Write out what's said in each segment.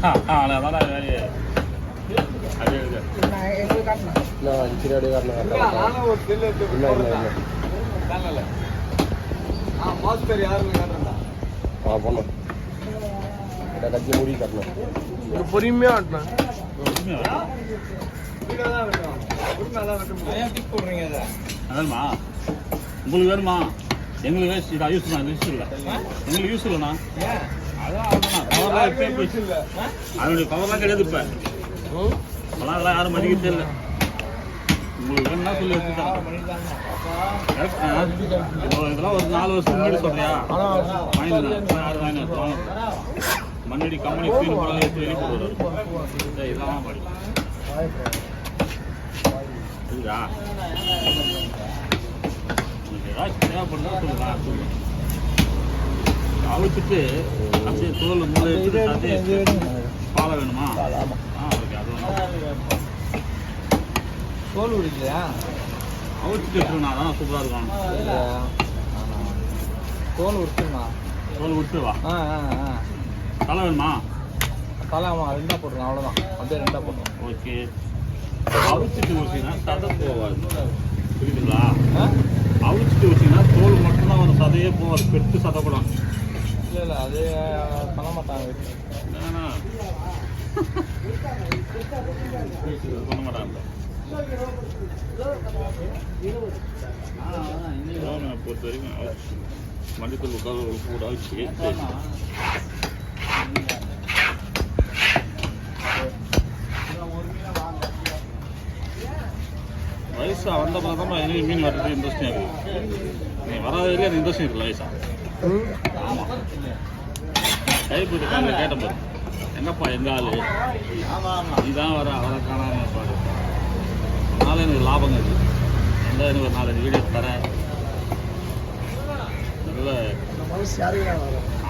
அதான் வேலையே அப்படியே மாஸ்டர் யாருன்னு பொண்ணும் கட்சி மூடி காட்டணும் பொறுமையா ஆட்டணும் அதான்மா உங்களுக்கு வேணுமா எங்களுக்கு யூஸ் இல்லை எங்களுக்கு யூஸ் இல்லைண்ணா அதான் அதனுடைய பவர்லாம் கிடையாது இப்போ அதெல்லாம் யாரும் மதிக்கிறதே இல்லை உங்களுக்கு வேணும்னா சொல்லி வச்சுட்டான் இதெல்லாம் ஒரு 4 வருஷம் முன்னாடி சொல்றியா வாங்கி மண்ணடி கம்பெனி ஃபீல் போட வெளியே போடுவார் இதெல்லாம் படி இதுதா உங்களுக்கு ஏதாச்சும் தேவைப்படுதா சொல்லுங்க அவிச்சிட்டு அப்படியே தோல் மூளை எடுத்துட்டு பாலை வேணுமா ஓகே அது தோல் உரிக்கலையா அவிச்சிட்டு எடுத்துருண்ணா அதான் சூப்பராக இருக்கும் தோல் உரிச்சுமா தோல் உரிச்சுவா தலை வேணுமா தலை ஆமாம் 2 போட்டுருங்க அவ்வளோதான் அப்படியே 2 போட்டுருங்க ஓகே அவிச்சிட்டு ஊற்றினா சதை போவாது புரியுதுங்களா அவிச்சிட்டு ஊற்றினா தோல் மட்டும்தான் ஒரு சதையே போவாது பெற்று சதைப்படும் இல்லை அது பண்ண மாட்டாங்க பண்ண மாட்டாங்க பொறுத்த வரைக்கும் மல்லித்தூள் உப்பு கூட வச்சு வயசா வந்த பிறகு தான் எனக்கு மீன் வர்றது இன்ட்ரெஸ்டிங் இருக்குது நீ வராததுலேயே அது இன்ட்ரெஸ்டிங் இருக்குல்ல வயசா ஆமாம் கைப்பூட்டு காலையில் கேட்ட பாரு எங்கப்பா எங்க ஆளு நீ தான் வர அவரை காணாம பாரு அதனால எனக்கு லாபம் இருக்குது எந்த எனக்கு ஒரு 4 வீடியோ தரேன் நல்ல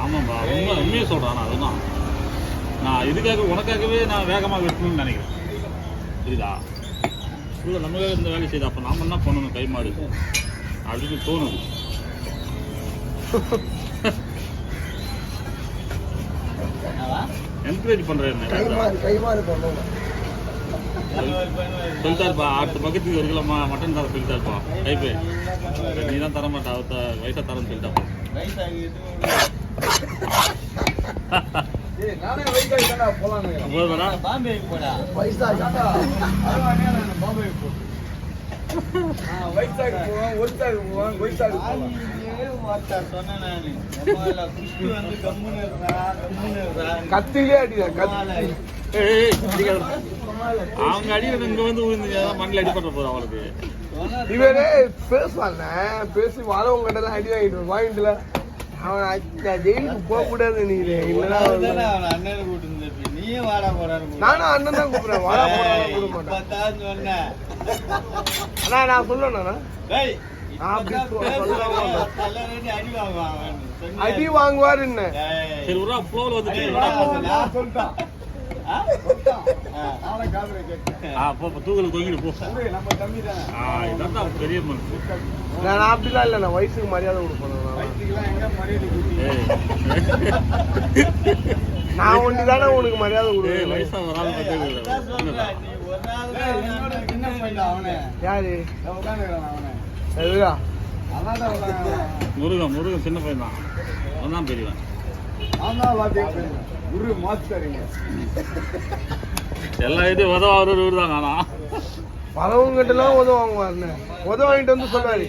ஆமாம்பா உண்மையை சொல்கிறேன் நான் அதுதான் நான் இதுக்காக உனக்காகவே நான் வேகமாக வெட்டணும்னு நினைக்கிறேன் புரியுதா இல்லை நமக்காக இந்த வேலை செய்யுது அப்போ நாம என்ன பண்ணணும் கை மாடு அப்படின்னு தோணுது என்கரேஜ் பண்ணுறேன் சொல்லிட்டாருப்பா அடுத்த பக்கத்துக்கு 1 கிலோ மட்டன் தர சொல்லிட்டாருப்பா கைப்பே நீ தான் தர மாட்டா அவத்த வயசா தரேன்னு சொல்லிட்டாப்பா கத்திலே அடியா அவங்க அடியில் இங்க வந்து மண்ணில் அடிப்பட்ட போதும் அவளுக்கு இவரே பேசுவாங்க பேசி வரவங்க அடி வாங்கிட்டுல அவன் ஜெயிலுக்கு போக கூடாது நானும் அண்ணன் தான் கூப்பிடுறேன் வாடா போறேன் அண்ணா நான் சொல்லணும்ண்ணா அடி வாங்குவாரு என்ன சரி ஒரு ஃப்ளோல வந்து சொல்லிட்டான் தூக்கல தொங்கிட்டு போ இதான் பெரிய மனசு நான் அப்படிலாம் இல்லை நான் வயசுக்கு மரியாதை கொடுப்பேன் நான் ஒண்டி தானே உனக்கு மரியாதை கொடுப்பேன் வயசா ஒரு ஆள் யாரு முருகன் சின்ன பையன் தான் அவன் பெரியவன் எல்லா இதையும் உதவாரு தான் காணா பழவங்கிட்ட எல்லாம் உதவாங்க உதவாங்கிட்டு வந்து சொல்றாரு